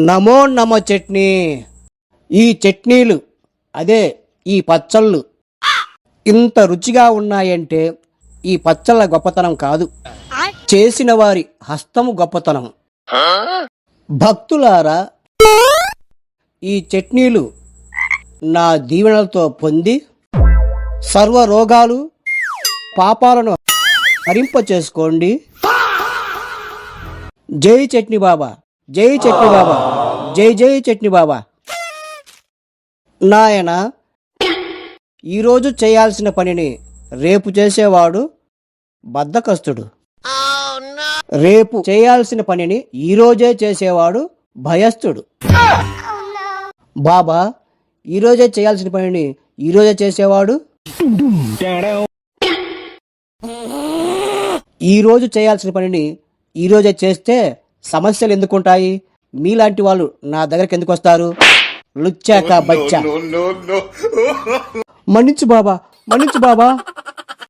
నమో నమ చట్నీ. ఈ చట్నీలు అదే ఈ పచ్చళ్ళు ఇంత రుచిగా ఉన్నాయంటే ఈ పచ్చళ్ళ గొప్పతనం కాదు, చేసిన వారి హస్తము గొప్పతనం. భక్తులారా, ఈ చట్నీలు నా దీవెనలతో పొంది సర్వ రోగాలు పాపాలను హరింప చేసుకోండి. జై చట్నీ బాబా, జై చట్నీ బాబా, జై జై చట్నీ బాబా. నాయన, ఈరోజు చేయాల్సిన పనిని రేపు చేసేవాడు బద్ధకస్తుడు, రేపు చేయాల్సిన పనిని ఈరోజే చేసేవాడు భయస్థుడు. బాబా, ఈరోజే చేయాల్సిన పనిని ఈరోజే చేసేవాడు, ఈరోజు చేయాల్సిన పనిని ఈరోజే చేస్తే సమస్యలు ఎందుకుంటాయి? మీలాంటి వాళ్ళు నా దగ్గరికి ఎందుకు వస్తారు? లుచ్చాక బచ్చా. మన్నించు బాబా, మన్నించు బాబా.